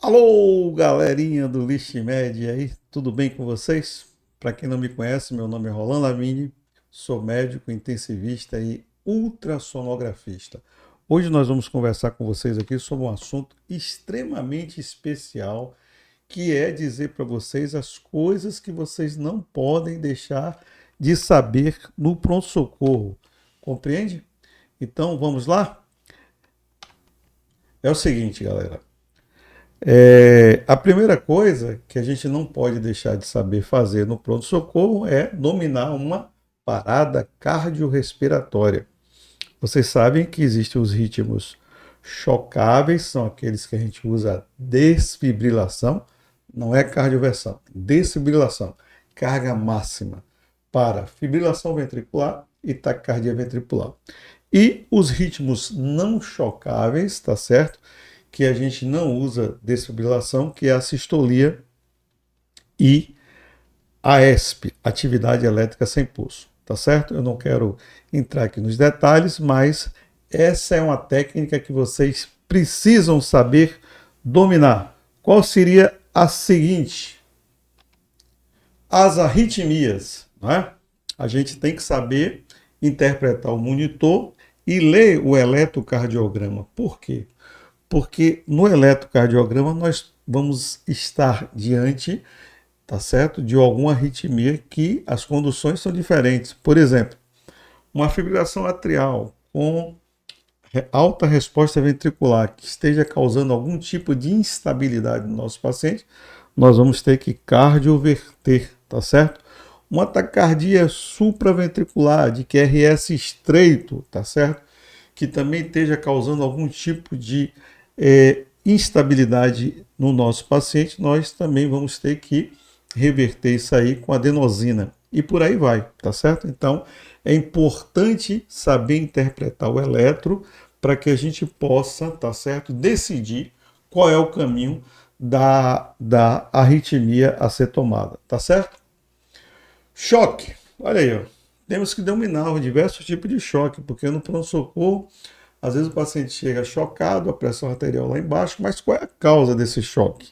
Alô, galerinha do Lixmed aí, tudo bem com vocês? Para quem não me conhece, meu nome é Roland Lamini, sou médico intensivista e ultrassonografista. Hoje nós vamos conversar com vocês aqui sobre um assunto extremamente especial, que é dizer para vocês as coisas que vocês não podem deixar de saber no pronto-socorro. Compreende? Então vamos lá? É o seguinte, galera. A primeira coisa que a gente não pode deixar de saber fazer no pronto-socorro é dominar uma parada cardiorrespiratória. Vocês sabem que existem os ritmos chocáveis, são aqueles que a gente usa desfibrilação, não é cardioversão, desfibrilação, carga máxima para fibrilação ventricular e taquicardia ventricular. E os ritmos não chocáveis, tá certo? Que a gente não usa desfibrilação, que é a sistolia e a ESP, atividade elétrica sem pulso, tá certo? Eu não quero entrar aqui nos detalhes, mas essa é uma técnica que vocês precisam saber dominar. Qual seria a seguinte? As arritmias, não é? A gente tem que saber interpretar o monitor e ler o eletrocardiograma. Por quê? Porque no eletrocardiograma nós vamos estar diante, tá certo, de alguma arritmia que as conduções são diferentes. Por exemplo, uma fibrilação atrial com alta resposta ventricular que esteja causando algum tipo de instabilidade no nosso paciente, nós vamos ter que cardioverter, tá certo? Uma taquicardia supraventricular de QRS estreito, tá certo? Que também esteja causando algum tipo de instabilidade no nosso paciente, nós também vamos ter que reverter isso aí com adenosina. E por aí vai, tá certo? Então, é importante saber interpretar o eletro para que a gente possa, tá certo, decidir qual é o caminho da arritmia a ser tomada, tá certo? Choque. Olha aí, ó. Temos que dominar os diversos tipos de choque, porque no pronto-socorro, às vezes o paciente chega chocado, a pressão arterial lá embaixo, mas qual é a causa desse choque?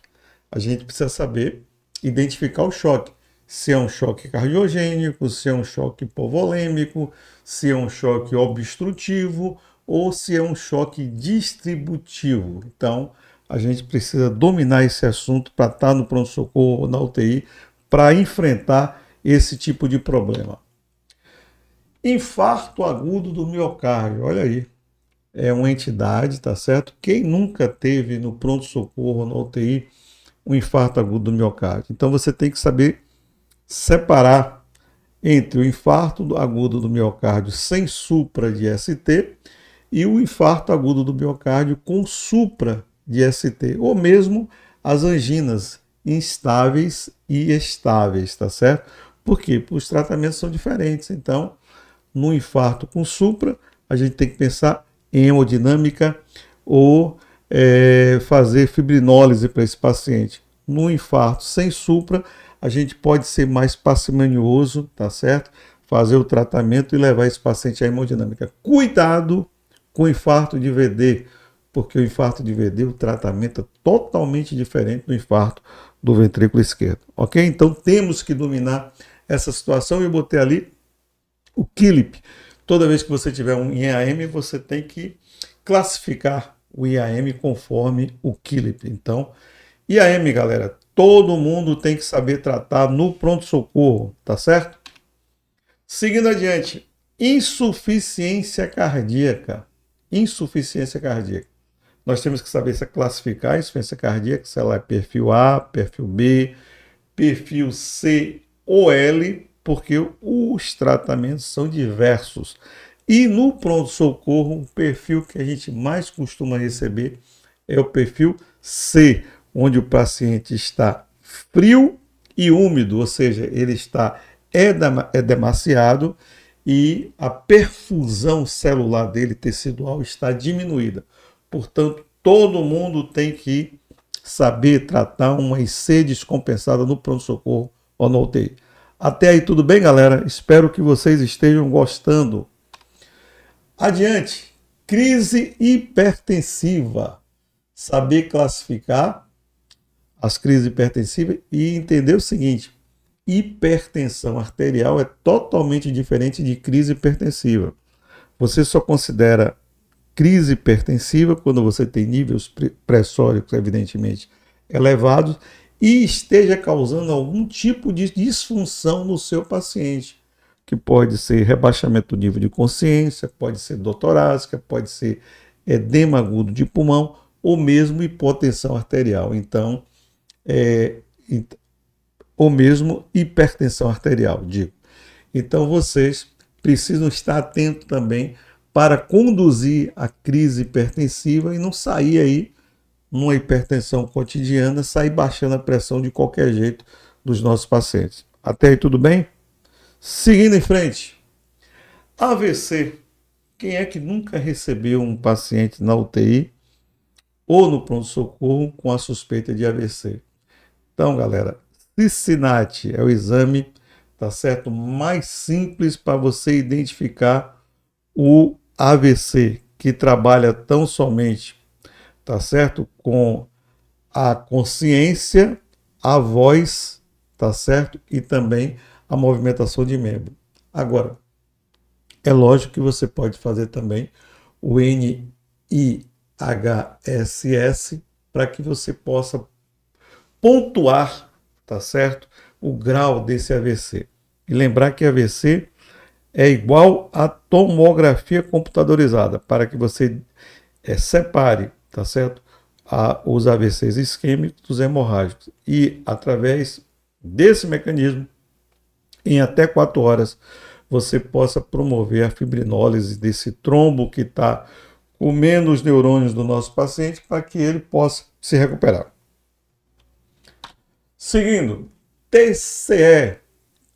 A gente precisa saber identificar o choque. Se é um choque cardiogênico, se é um choque hipovolêmico, se é um choque obstrutivo ou se é um choque distributivo. Então, a gente precisa dominar esse assunto para estar no pronto-socorro ou na UTI para enfrentar esse tipo de problema. Infarto agudo do miocárdio, olha aí. É uma entidade, tá certo? Quem nunca teve no pronto-socorro, na UTI, um infarto agudo do miocárdio? Então você tem que saber separar entre o infarto agudo do miocárdio sem supra de ST e o infarto agudo do miocárdio com supra de ST, ou mesmo as anginas instáveis e estáveis, tá certo? Por quê? Porque os tratamentos são diferentes. Então, no infarto com supra, a gente tem que pensar em hemodinâmica ou fazer fibrinólise para esse paciente. No infarto sem supra, a gente pode ser mais parcimonioso, tá certo? Fazer o tratamento e levar esse paciente à hemodinâmica. Cuidado com o infarto de VD, porque o infarto de VD, o tratamento é totalmente diferente do infarto do ventrículo esquerdo, ok? Então temos que dominar essa situação. Eu botei ali o KILIP. Toda vez que você tiver um IAM, você tem que classificar o IAM conforme o KILIP. Então, IAM, galera, todo mundo tem que saber tratar no pronto-socorro, tá certo? Seguindo adiante, insuficiência cardíaca. Insuficiência cardíaca. Nós temos que saber se classificar a insuficiência cardíaca, se ela é perfil A, perfil B, perfil C ou L, porque os tratamentos são diversos. E no pronto-socorro, o perfil que a gente mais costuma receber é o perfil C, onde o paciente está frio e úmido, ou seja, ele está edemaciado e a perfusão celular dele, tecidual, está diminuída. Portanto, todo mundo tem que saber tratar uma IC descompensada no pronto-socorro ou na UTI. Até aí tudo bem, galera? Espero que vocês estejam gostando. Adiante, crise hipertensiva. Saber classificar as crises hipertensivas e entender o seguinte: hipertensão arterial é totalmente diferente de crise hipertensiva. Você só considera crise hipertensiva quando você tem níveis pressóricos, evidentemente, elevados e esteja causando algum tipo de disfunção no seu paciente, que pode ser rebaixamento do nível de consciência, pode ser dor torácica, pode ser edema agudo de pulmão ou mesmo hipotensão arterial. Então, ou mesmo hipertensão arterial, digo. Então, vocês precisam estar atentos também para conduzir a crise hipertensiva e não sair aí numa hipertensão cotidiana, sair baixando a pressão de qualquer jeito dos nossos pacientes. Até aí tudo bem? Seguindo em frente, AVC. Quem é que nunca recebeu um paciente na UTI ou no pronto-socorro com a suspeita de AVC? Então, galera, Cincinnati é o exame, tá certo, mais simples para você identificar o AVC, que trabalha tão somente, tá certo, com a consciência, a voz, tá certo, e também a movimentação de membro. Agora, é lógico que você pode fazer também o NIHSS para que você possa pontuar, tá certo, o grau desse AVC. E lembrar que AVC é igual a tomografia computadorizada, para que você separe, tá certo, os AVCs isquêmicos dos hemorrágicos. E através desse mecanismo, em até 4 horas, você possa promover a fibrinólise desse trombo que está comendo os neurônios do nosso paciente para que ele possa se recuperar. Seguindo, TCE.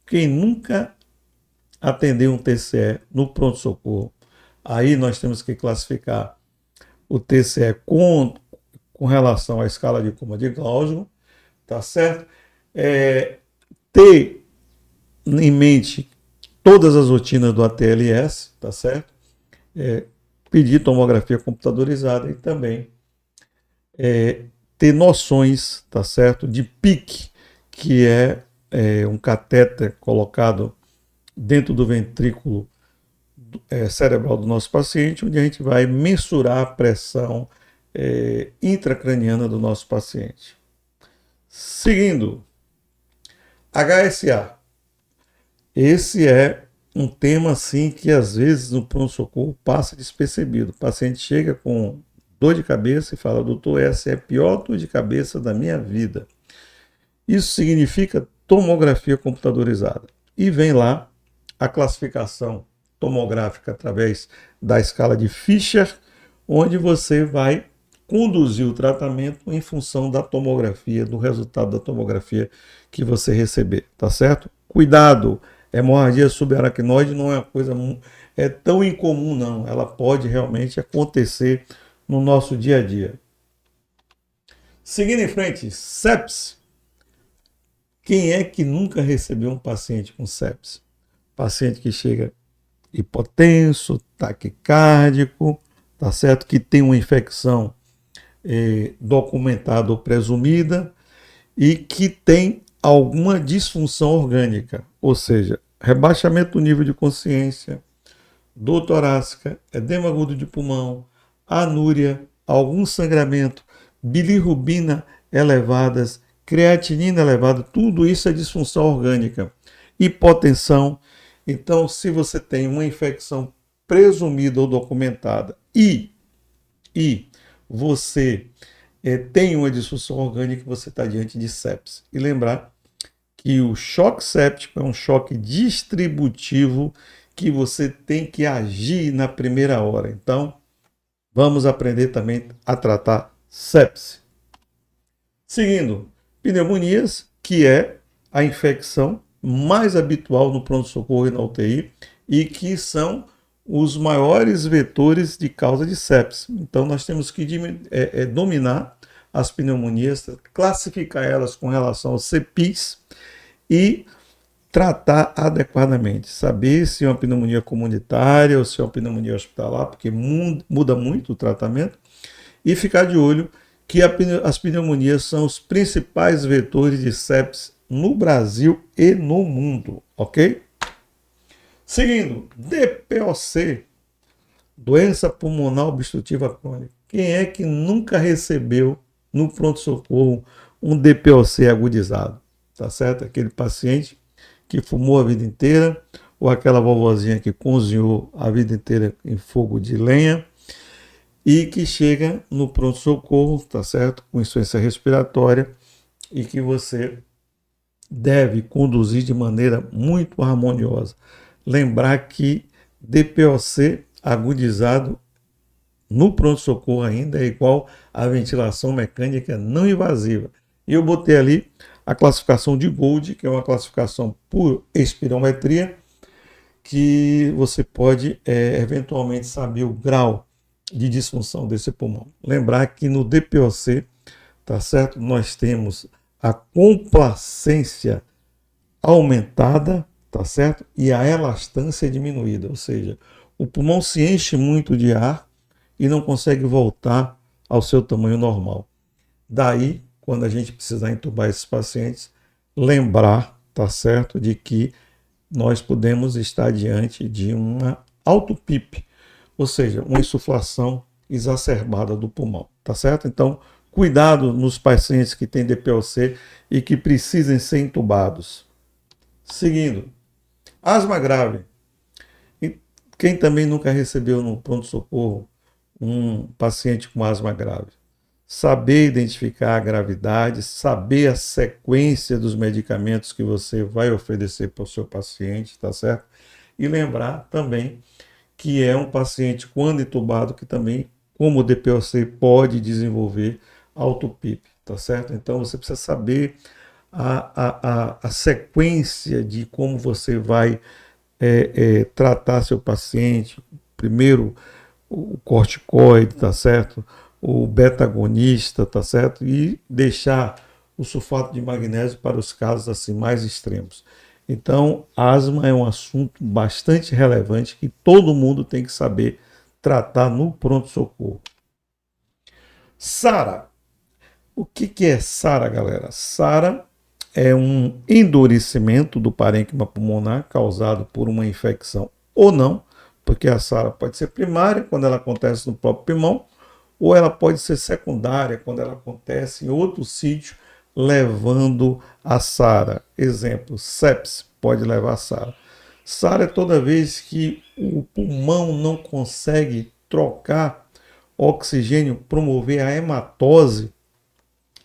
Quem nunca atendeu um TCE no pronto-socorro? Aí nós temos que classificar o TCE com relação à escala de coma de Glasgow, tá certo? Ter em mente todas as rotinas do ATLS, tá certo? Pedir tomografia computadorizada e também ter noções, tá certo, de PIC, que é um catéter colocado dentro do ventrículo cerebral do nosso paciente, onde a gente vai mensurar a pressão intracraniana do nosso paciente. Seguindo, HSA. Esse é um tema assim que às vezes no pronto-socorro passa despercebido. O paciente chega com dor de cabeça e fala: doutor, essa é a pior dor de cabeça da minha vida. Isso significa tomografia computadorizada. E vem lá a classificação tomográfica através da escala de Fischer, onde você vai conduzir o tratamento em função da tomografia, do resultado da tomografia que você receber, tá certo? Cuidado, hemorragia subaracnoide não é uma coisa tão incomum não, ela pode realmente acontecer no nosso dia a dia. Seguindo em frente, sepse. Quem é que nunca recebeu um paciente com sepse? Paciente que chega hipotenso, taquicárdico, tá certo? Que tem uma infecção documentada ou presumida e que tem alguma disfunção orgânica, ou seja, rebaixamento do nível de consciência, dor torácica, edema agudo de pulmão, anúria, algum sangramento, bilirrubina elevadas, creatinina elevada, tudo isso é disfunção orgânica, hipotensão. Então, se você tem uma infecção presumida ou documentada e você tem uma disfunção orgânica, você está diante de sepse. E lembrar que o choque séptico é um choque distributivo que você tem que agir na primeira hora. Então, vamos aprender também a tratar sepse. Seguindo, pneumonias, que é a infecção mais habitual no pronto-socorro e na UTI e que são os maiores vetores de causa de sepse. Então, nós temos que dominar as pneumonias, classificar elas com relação aos CPIs e tratar adequadamente. Saber se é uma pneumonia comunitária ou se é uma pneumonia hospitalar, porque muda muito o tratamento. E ficar de olho que as pneumonias são os principais vetores de sepsis no Brasil e no mundo, ok? Seguindo, DPOC, doença pulmonar obstrutiva crônica. Quem é que nunca recebeu no pronto-socorro um DPOC agudizado? Tá certo? Aquele paciente que fumou a vida inteira, ou aquela vovozinha que cozinhou a vida inteira em fogo de lenha, e que chega no pronto-socorro, tá certo? Com insuficiência respiratória, e que você deve conduzir de maneira muito harmoniosa. Lembrar que DPOC agudizado no pronto-socorro ainda é igual à ventilação mecânica não invasiva. E eu botei ali a classificação de Gold, que é uma classificação por espirometria, que você pode eventualmente saber o grau de disfunção desse pulmão. Lembrar que no DPOC, tá certo? Nós temos a complacência aumentada, tá certo? E a elastância diminuída, ou seja, o pulmão se enche muito de ar e não consegue voltar ao seu tamanho normal. Daí, quando a gente precisar entubar esses pacientes, lembrar, tá certo, de que nós podemos estar diante de uma auto-PIP, ou seja, uma insuflação exacerbada do pulmão, tá certo? Então, cuidado nos pacientes que têm DPOC e que precisem ser entubados. Seguindo, asma grave. E quem também nunca recebeu no pronto-socorro um paciente com asma grave? Saber identificar a gravidade, saber a sequência dos medicamentos que você vai oferecer para o seu paciente, tá certo? E lembrar também que é um paciente, quando entubado, que também, como o DPOC, pode desenvolver auto-PIP, tá certo? Então você precisa saber a sequência de como você vai tratar seu paciente. Primeiro, o corticoide, tá certo? O beta-agonista, tá certo? E deixar o sulfato de magnésio para os casos assim mais extremos. Então, asma é um assunto bastante relevante que todo mundo tem que saber tratar no pronto-socorro. SARA. O que é SARA, galera? SARA é um endurecimento do parênquima pulmonar causado por uma infecção ou não, porque a SARA pode ser primária, quando ela acontece no próprio pulmão, ou ela pode ser secundária, quando ela acontece em outro sítio, levando a SARA. Exemplo, sepsis pode levar a SARA. SARA é toda vez que o pulmão não consegue trocar oxigênio, promover a hematose,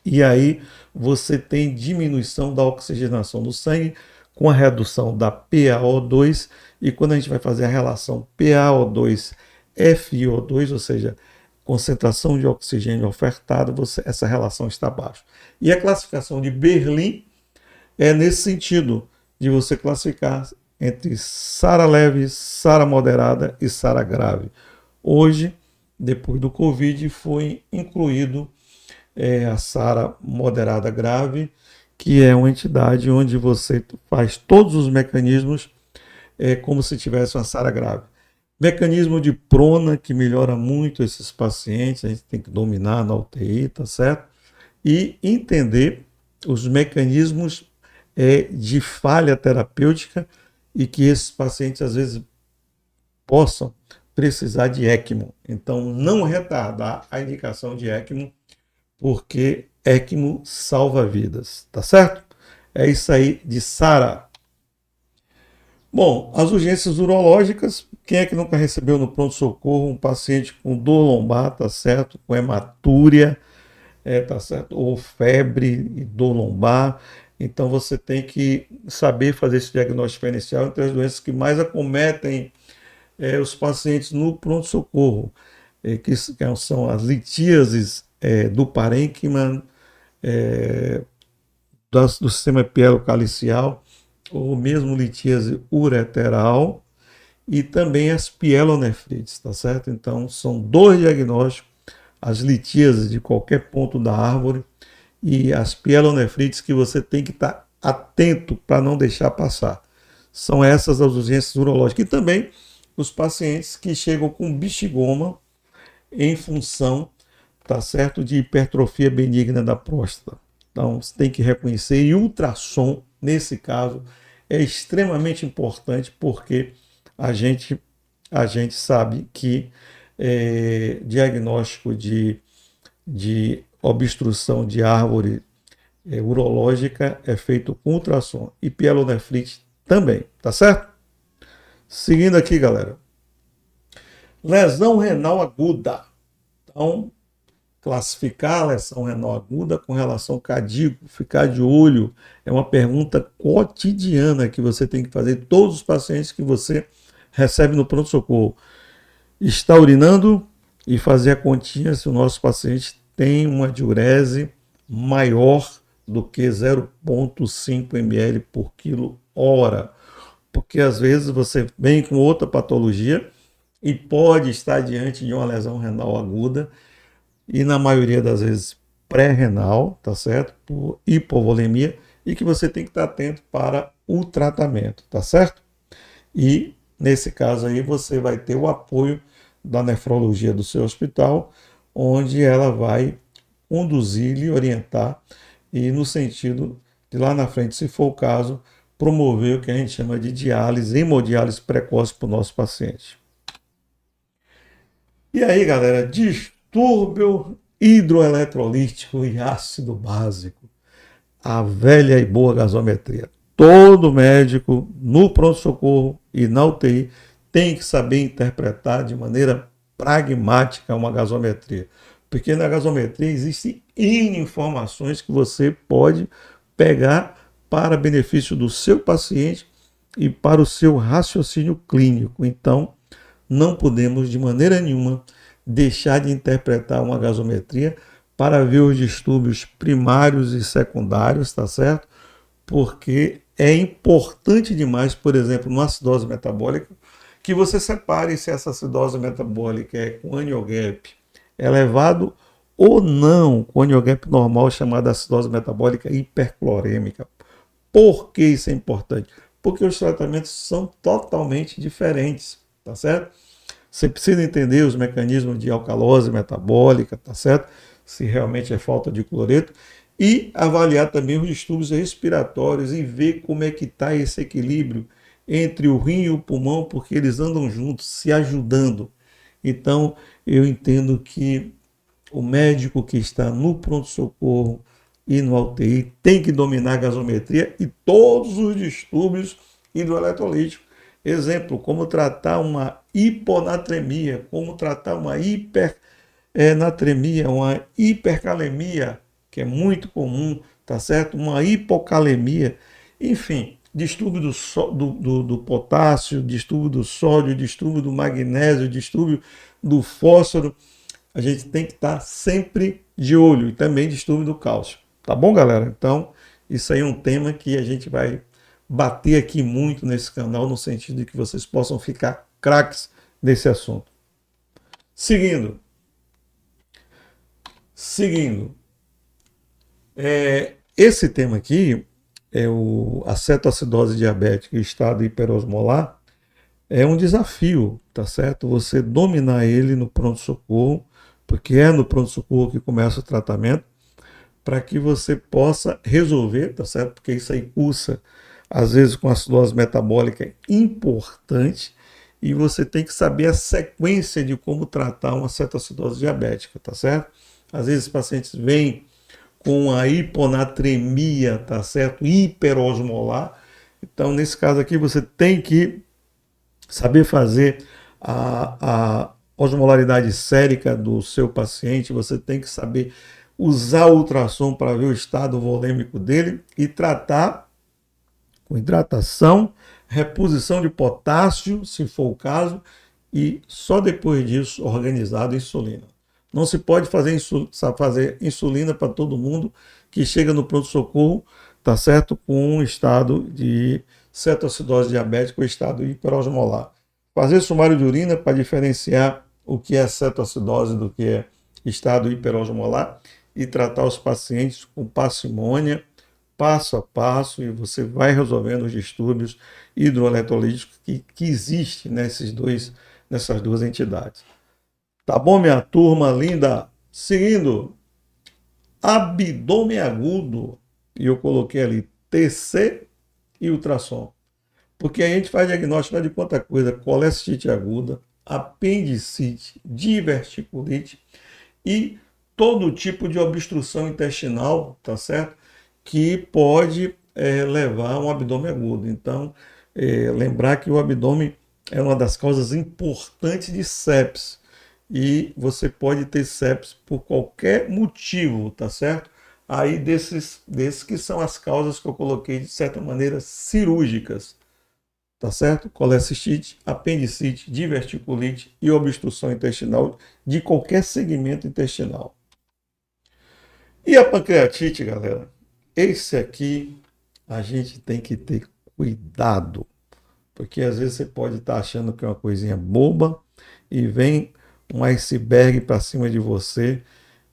e aí você tem diminuição da oxigenação do sangue com a redução da PaO2, e quando a gente vai fazer a relação PaO2-FiO2, ou seja, concentração de oxigênio ofertado, essa relação está baixa. E a classificação de Berlim é nesse sentido, de você classificar entre SARA leve, SARA moderada e SARA grave. Hoje, depois do Covid, foi incluído a SARA moderada grave, que é uma entidade onde você faz todos os mecanismos como se tivesse uma SARA grave. Mecanismo de prona, que melhora muito esses pacientes, a gente tem que dominar na UTI, tá certo? E entender os mecanismos de falha terapêutica e que esses pacientes às vezes possam precisar de ECMO. Então, não retardar a indicação de ECMO, porque ECMO salva vidas, tá certo? É isso aí de SARA. Bom, as urgências urológicas, quem é que nunca recebeu no pronto-socorro um paciente com dor lombar, tá certo? Com hematúria, tá certo? Ou febre e dor lombar. Então você tem que saber fazer esse diagnóstico diferencial entre as doenças que mais acometem os pacientes no pronto-socorro, que são as litíases do parênquima, do sistema pielocalicial, ou mesmo litíase ureteral, e também as pielonefrites, tá certo? Então, são dois diagnósticos, as litíases de qualquer ponto da árvore e as pielonefrites que você tem que estar atento para não deixar passar. São essas as urgências urológicas. E também os pacientes que chegam com bexigoma em função tá certo, de hipertrofia benigna da próstata. Então, você tem que reconhecer, e ultrassom, nesse caso, é extremamente importante, porque a gente, a gente sabe que diagnóstico de obstrução de árvore urológica é feito com ultrassom, e pielonefrite também, tá certo? Seguindo aqui, galera. Lesão renal aguda. Então, classificar a lesão renal aguda com relação ao cardíaco, ficar de olho, é uma pergunta cotidiana que você tem que fazer todos os pacientes que você recebe no pronto-socorro. Está urinando e fazer a continha se o nosso paciente tem uma diurese maior do que 0,5 ml por quilo hora. Porque às vezes você vem com outra patologia e pode estar diante de uma lesão renal aguda, e na maioria das vezes pré-renal, tá certo? Por hipovolemia, e que você tem que estar atento para o tratamento, tá certo? E nesse caso aí você vai ter o apoio da nefrologia do seu hospital, onde ela vai conduzir e orientar, e no sentido de lá na frente, se for o caso, promover o que a gente chama de diálise, hemodiálise precoce para o nosso paciente. E aí, galera, distúrbio hidroeletrolítico e ácido básico. A velha e boa gasometria. Todo médico no pronto-socorro e na UTI tem que saber interpretar de maneira pragmática uma gasometria. Porque na gasometria existem N informações que você pode pegar para benefício do seu paciente e para o seu raciocínio clínico. Então, não podemos de maneira nenhuma deixar de interpretar uma gasometria para ver os distúrbios primários e secundários, tá certo? Porque é importante demais, por exemplo, numa acidose metabólica, que você separe se essa acidose metabólica é com aniogap elevado ou não, com aniogap normal, chamada acidose metabólica hiperclorêmica. Por que isso é importante? Porque os tratamentos são totalmente diferentes, tá certo? Você precisa entender os mecanismos de alcalose metabólica, tá certo? Se realmente é falta de cloreto, e avaliar também os distúrbios respiratórios e ver como é que está esse equilíbrio entre o rim e o pulmão, porque eles andam juntos, se ajudando. Então, eu entendo que o médico que está no pronto-socorro e no UTI tem que dominar a gasometria e todos os distúrbios hidroeletrolíticos. Exemplo, como tratar uma hiponatremia, como tratar uma hipernatremia, uma hipercalemia, que é muito comum, tá certo? Uma hipocalemia, enfim, distúrbio do potássio, distúrbio do sódio, distúrbio do magnésio, distúrbio do fósforo. A gente tem que estar sempre de olho, e também distúrbio do cálcio. Tá bom, galera? Então, isso aí é um tema que a gente vai bater aqui muito nesse canal, no sentido de que vocês possam ficar craques nesse assunto. Seguindo. Esse tema aqui é a cetoacidose diabética e estado hiperosmolar. É um desafio, tá certo? Você dominar ele no pronto-socorro, porque é no pronto-socorro que começa o tratamento, para que você possa resolver, tá certo? Porque isso aí cursa, às vezes, com acidose metabólica importante, e você tem que saber a sequência de como tratar uma cetoacidose diabética, tá certo? Às vezes, os pacientes vêm com a hiponatremia, tá certo? Hiperosmolar. Então, nesse caso aqui, você tem que saber fazer a osmolaridade sérica do seu paciente, você tem que saber usar o ultrassom para ver o estado volêmico dele e tratar com hidratação, reposição de potássio, se for o caso, e só depois disso organizado a insulina. Não se pode fazer insulina para todo mundo que chega no pronto-socorro, tá certo? Com um estado de cetoacidose diabética ou estado hiperosmolar. Fazer sumário de urina para diferenciar o que é cetoacidose do que é estado hiperosmolar e tratar os pacientes com parcimônia, passo a passo, e você vai resolvendo os distúrbios hidroeletrolíticos que existem nessas duas entidades. Tá bom, minha turma linda? Seguindo, abdômen agudo, e eu coloquei ali TC e ultrassom. Porque a gente faz diagnóstico de quanta coisa: colestite aguda, apendicite, diverticulite e todo tipo de obstrução intestinal, tá certo? Que pode levar a um abdômen agudo. Então, lembrar que o abdômen é uma das causas importantes de sepsis. E você pode ter sepsis por qualquer motivo, tá certo? Aí desses que são as causas que eu coloquei de certa maneira cirúrgicas, tá certo? Colecistite, apendicite, diverticulite e obstrução intestinal de qualquer segmento intestinal. E a pancreatite, galera? Esse aqui a gente tem que ter cuidado, porque às vezes você pode estar achando que é uma coisinha boba e vem um iceberg para cima de você,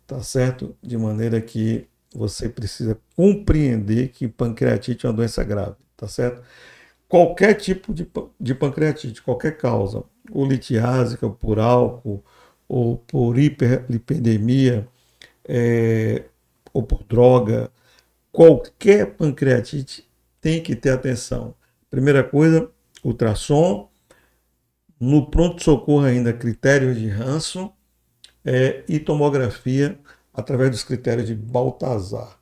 tá certo? De maneira que você precisa compreender que pancreatite é uma doença grave, tá certo? Qualquer tipo de pancreatite, qualquer causa, ou litiásica, ou por álcool, ou por hiperlipidemia, é, ou por droga, qualquer pancreatite tem que ter atenção. Primeira coisa, ultrassom, no pronto-socorro ainda critérios de Hanson e tomografia através dos critérios de Baltazar.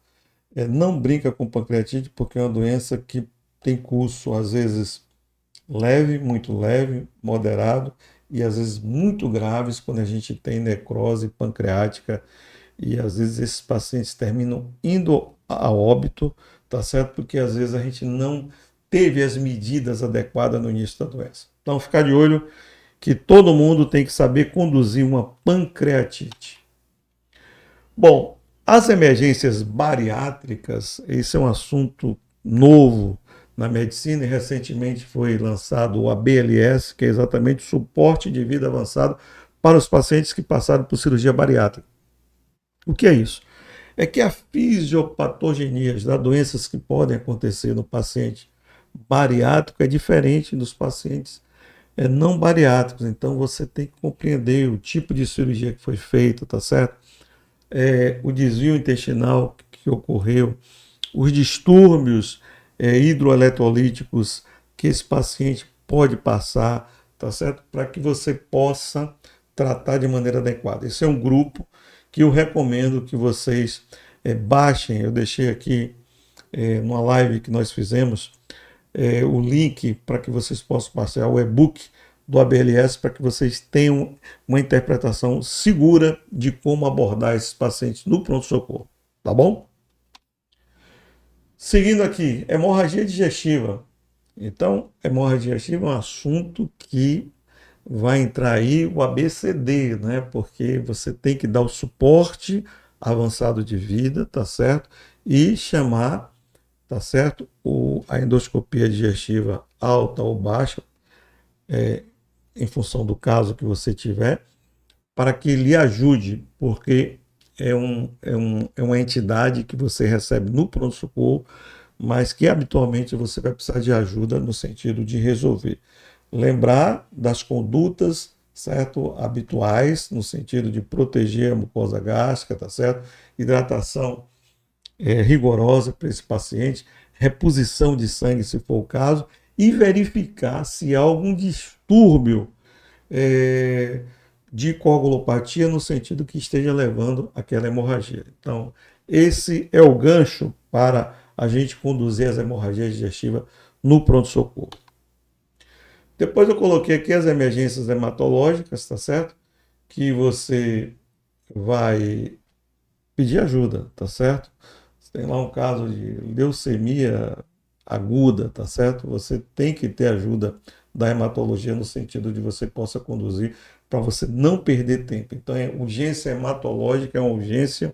Não brinca com pancreatite porque é uma doença que tem curso às vezes leve, muito leve, moderado e às vezes muito graves quando a gente tem necrose pancreática e às vezes esses pacientes terminam indo a óbito, tá certo? Porque às vezes a gente não teve as medidas adequadas no início da doença. Então, ficar de olho que todo mundo tem que saber conduzir uma pancreatite. Bom, as emergências bariátricas, esse é um assunto novo na medicina e recentemente foi lançado o ABLS, que é exatamente o suporte de vida avançado para os pacientes que passaram por cirurgia bariátrica. O que é isso? É que a fisiopatogenia das doenças que podem acontecer no paciente bariátrico é diferente dos pacientes não bariátricos. Então você tem que compreender o tipo de cirurgia que foi feita, tá certo? O desvio intestinal que ocorreu, os distúrbios hidroeletrolíticos que esse paciente pode passar, tá certo? Para que você possa tratar de maneira adequada. Esse é um grupo que eu recomendo que vocês baixem. Eu deixei aqui numa live que nós fizemos o link para que vocês possam baixar o e-book do ABLS para que vocês tenham uma interpretação segura de como abordar esses pacientes no pronto-socorro, tá bom? Seguindo aqui, hemorragia digestiva. Então, hemorragia digestiva é um assunto que vai entrar aí o ABCD, né? Porque você tem que dar o suporte avançado de vida, tá certo? E chamar, tá certo? A endoscopia digestiva alta ou baixa, em função do caso que você tiver, para que lhe ajude, porque é uma entidade que você recebe no pronto-socorro, mas que habitualmente você vai precisar de ajuda no sentido de resolver. Lembrar das condutas, certo? Habituais, no sentido de proteger a mucosa gástrica, tá certo? Hidratação rigorosa para esse paciente, reposição de sangue, se for o caso, e verificar se há algum distúrbio de coagulopatia no sentido que esteja levando aquela hemorragia. Então, esse é o gancho para a gente conduzir as hemorragias digestivas no pronto-socorro. Depois eu coloquei aqui as emergências hematológicas, tá certo? Que você vai pedir ajuda, tá certo? Você tem lá um caso de leucemia aguda, tá certo? Você tem que ter ajuda da hematologia no sentido de você possa conduzir para você não perder tempo. Então, urgência hematológica é uma urgência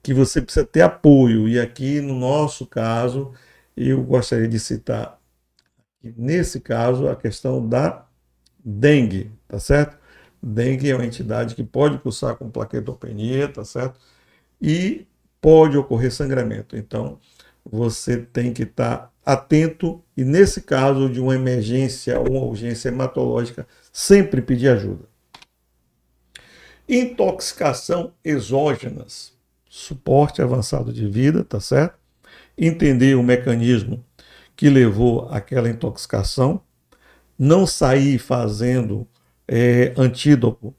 que você precisa ter apoio. E aqui, no nosso caso, eu gostaria de citar, nesse caso, a questão da dengue, tá certo? Dengue é uma entidade que pode cursar com plaquetopenia, tá certo? E pode ocorrer sangramento. Então, você tem que estar atento e, nesse caso de uma emergência ou uma urgência hematológica, sempre pedir ajuda. Intoxicação exógenas, suporte avançado de vida, tá certo? Entender o mecanismo que levou àquela intoxicação, não sair fazendo antídoto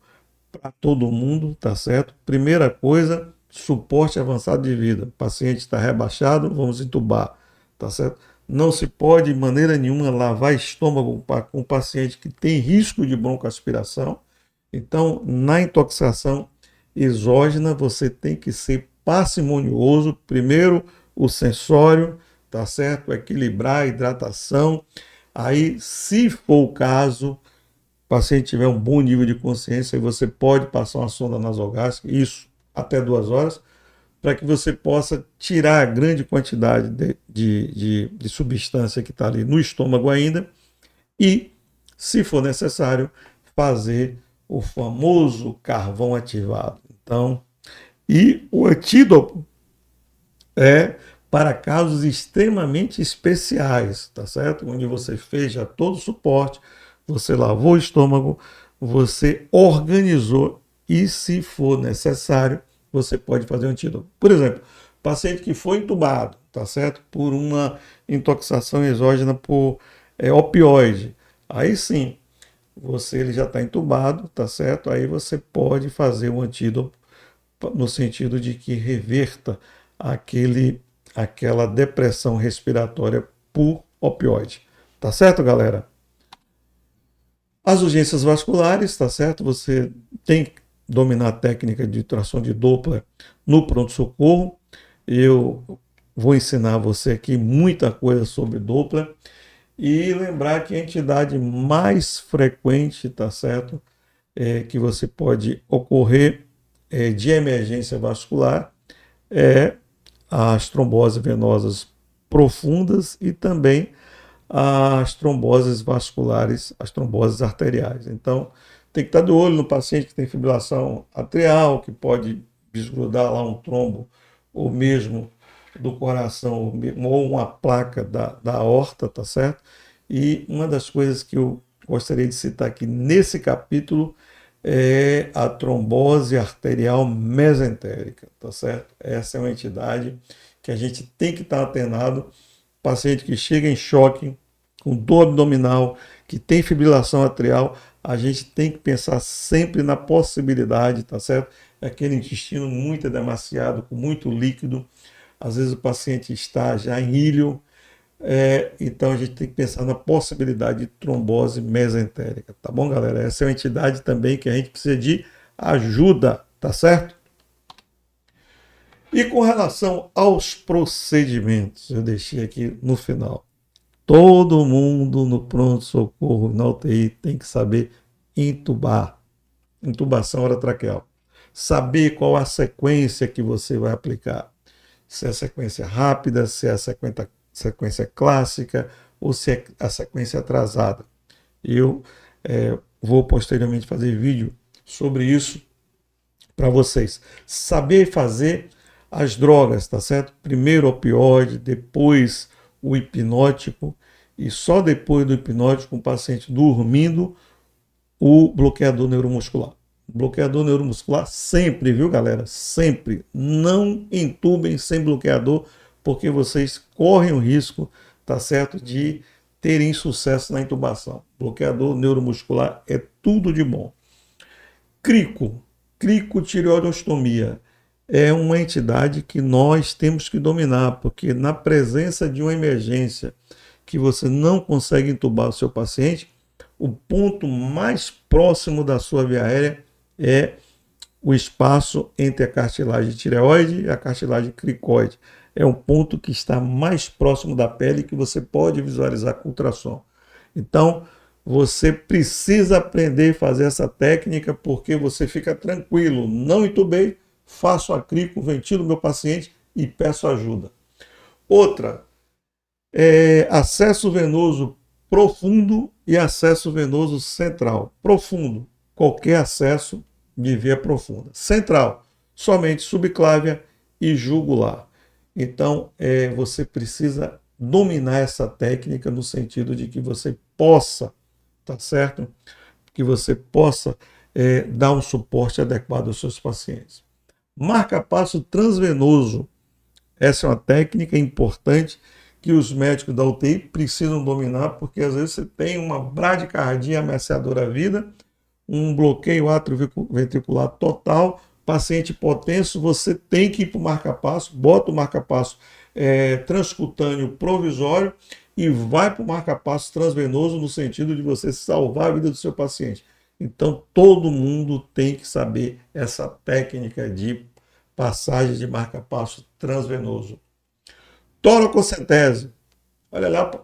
para todo mundo, tá certo? Primeira coisa, suporte avançado de vida. O paciente está rebaixado, vamos entubar, tá certo? Não se pode, de maneira nenhuma, lavar estômago com um paciente que tem risco de broncoaspiração. Então, na intoxicação exógena, você tem que ser parcimonioso. Primeiro, o sensório, tá certo? Equilibrar a hidratação. Aí, se for o caso, o paciente tiver um bom nível de consciência, você pode passar uma sonda nasogástrica, isso até 2 horas, para que você possa tirar a grande quantidade de substância que está ali no estômago ainda e, se for necessário, fazer o famoso carvão ativado. Então, e o antídoto é para casos extremamente especiais, tá certo? Onde você fez já todo o suporte, você lavou o estômago, você organizou e, se for necessário, você pode fazer um antídoto. Por exemplo, paciente que foi entubado, tá certo? Por uma intoxicação exógena por opioide. Aí sim, ele já está entubado, tá certo? Aí você pode fazer um antídoto no sentido de que reverta aquela depressão respiratória por opioide. Tá certo, galera? As urgências vasculares, tá certo? Você tem que dominar a técnica de tração de Doppler no pronto-socorro. Eu vou ensinar você aqui muita coisa sobre Doppler. E lembrar que a entidade mais frequente, tá certo? Que você pode ocorrer de emergência vascular é as tromboses venosas profundas e também as tromboses vasculares, as tromboses arteriais. Então, tem que estar de olho no paciente que tem fibrilação atrial, que pode desgrudar lá um trombo, ou mesmo do coração, ou uma placa da aorta, tá certo? E uma das coisas que eu gostaria de citar aqui nesse capítulo é a trombose arterial mesentérica, tá certo? Essa é uma entidade que a gente tem que estar atenado. Paciente que chega em choque, com dor abdominal, que tem fibrilação atrial, a gente tem que pensar sempre na possibilidade, tá certo? É aquele intestino muito edemaciado, com muito líquido. Às vezes o paciente está já em ilho, então a gente tem que pensar na possibilidade de trombose mesentérica, tá bom, galera? Essa é uma entidade também que a gente precisa de ajuda, tá certo? E com relação aos procedimentos, eu deixei aqui no final. Todo mundo no pronto-socorro, na UTI, tem que saber intubar. Intubação orotraqueal. Saber qual a sequência que você vai aplicar. Se é a sequência rápida, se é a sequência clássica ou se é a sequência atrasada. Eu vou posteriormente fazer vídeo sobre isso para vocês. Saber fazer as drogas, tá certo? Primeiro o opioide, depois o hipnótico e só depois do hipnótico, o paciente dormindo, o bloqueador neuromuscular. Bloqueador neuromuscular sempre, viu, galera? Sempre. Não entubem sem bloqueador, porque vocês correm o risco, tá certo, de terem sucesso na intubação. Bloqueador neuromuscular é tudo de bom. Cricotireoidostomia é uma entidade que nós temos que dominar, porque na presença de uma emergência que você não consegue entubar o seu paciente, o ponto mais próximo da sua via aérea é o espaço entre a cartilagem tireoide e a cartilagem cricoide. É um ponto que está mais próximo da pele que você pode visualizar com ultrassom. Então, você precisa aprender a fazer essa técnica porque você fica tranquilo. Não entubei, faço a crico, ventilo meu paciente e peço ajuda. Outra, acesso venoso profundo e acesso venoso central. Profundo, qualquer acesso de via profunda. Central, somente subclávia e jugular. Então, você precisa dominar essa técnica no sentido de que você possa, tá certo? Que você possa dar um suporte adequado aos seus pacientes. Marca-passo transvenoso. Essa é uma técnica importante que os médicos da UTI precisam dominar, porque às vezes você tem uma bradicardia ameaçadora à vida, um bloqueio atrioventricular total, paciente hipotenso, você tem que ir para o marca-passo, bota o marca-passo transcutâneo provisório e vai para o marca-passo transvenoso no sentido de você salvar a vida do seu paciente. Então, todo mundo tem que saber essa técnica de passagem de marca-passo transvenoso. Toracocentese. Olha lá, o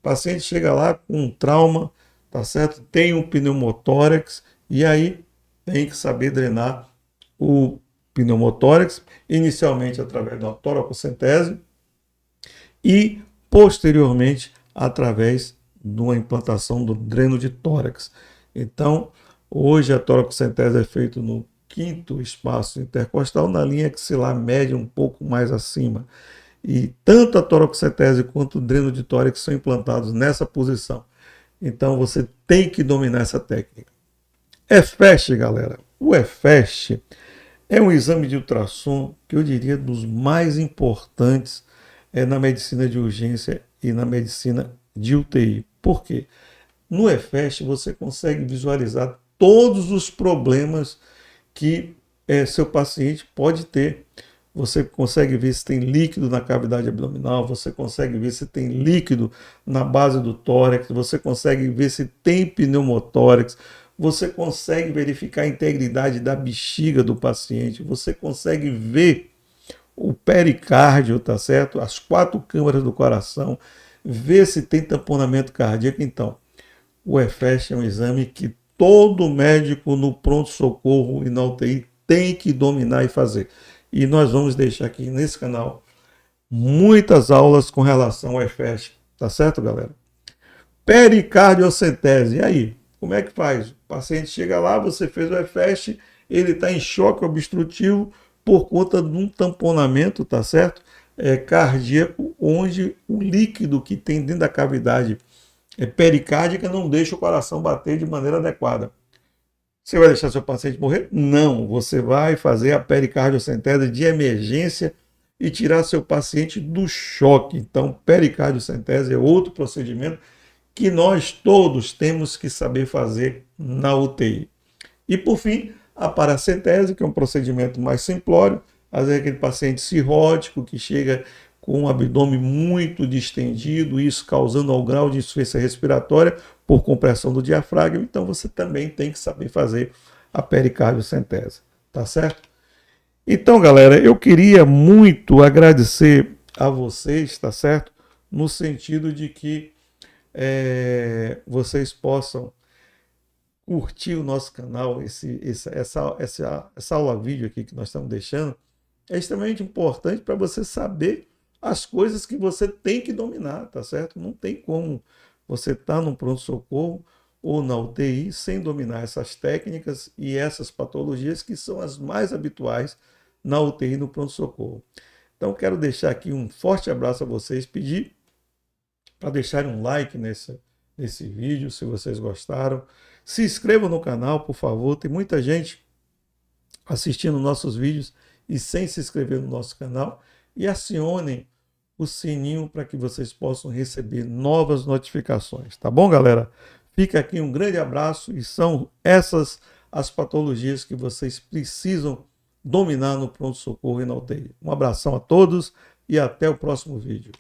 paciente chega lá com um trauma, tá certo? Tem um pneumotórax e aí tem que saber drenar o pneumotórax, inicialmente através da toracocentese e posteriormente através de uma implantação do dreno de tórax. Então, hoje a toracocentese é feita no 5º espaço intercostal, na linha axilar média um pouco mais acima. E tanto a toracocentese quanto o dreno de tórax são implantados nessa posição. Então você tem que dominar essa técnica. EFEST, galera. O EFEST é um exame de ultrassom que eu diria dos mais importantes na medicina de urgência e na medicina de UTI. Por quê? No EFEST você consegue visualizar todos os problemas que seu paciente pode ter. Você consegue ver se tem líquido na cavidade abdominal, você consegue ver se tem líquido na base do tórax, você consegue ver se tem pneumotórax, você consegue verificar a integridade da bexiga do paciente, você consegue ver o pericárdio, tá certo? As 4 câmaras do coração, ver se tem tamponamento cardíaco. Então, o EFEST é um exame que todo médico no pronto-socorro e na UTI tem que dominar e fazer. E nós vamos deixar aqui nesse canal muitas aulas com relação ao EFEST, tá certo, galera? Pericardiocentese, e aí? Como é que faz? O paciente chega lá, você fez o EFEST, ele está em choque obstrutivo por conta de um tamponamento, tá certo? Cardíaco, onde o líquido que tem dentro da cavidade pericárdica não deixa o coração bater de maneira adequada. Você vai deixar seu paciente morrer? Não, você vai fazer a pericardiocentese de emergência e tirar seu paciente do choque. Então, pericardiocentese é outro procedimento que nós todos temos que saber fazer na UTI. E, por fim, a paracentese, que é um procedimento mais simplório, às vezes aquele paciente cirrótico que chega com o abdômen muito distendido, isso causando ao grau de insuficiência respiratória por compressão do diafragma. Então você também tem que saber fazer a pericardiocentese, tá certo? Então, galera, eu queria muito agradecer a vocês, tá certo? No sentido de que vocês possam curtir o nosso canal, essa aula vídeo aqui que nós estamos deixando, é extremamente importante para você saber as coisas que você tem que dominar, tá certo? Não tem como você estar no pronto-socorro ou na UTI sem dominar essas técnicas e essas patologias que são as mais habituais na UTI e no pronto-socorro. Então, quero deixar aqui um forte abraço a vocês, pedir para deixarem um like nesse vídeo, se vocês gostaram. Se inscrevam no canal, por favor. Tem muita gente assistindo nossos vídeos e sem se inscrever no nosso canal. E acionem o sininho para que vocês possam receber novas notificações. Tá bom, galera? Fica aqui um grande abraço e são essas as patologias que vocês precisam dominar no pronto-socorro e na UTI. Um abração a todos e até o próximo vídeo.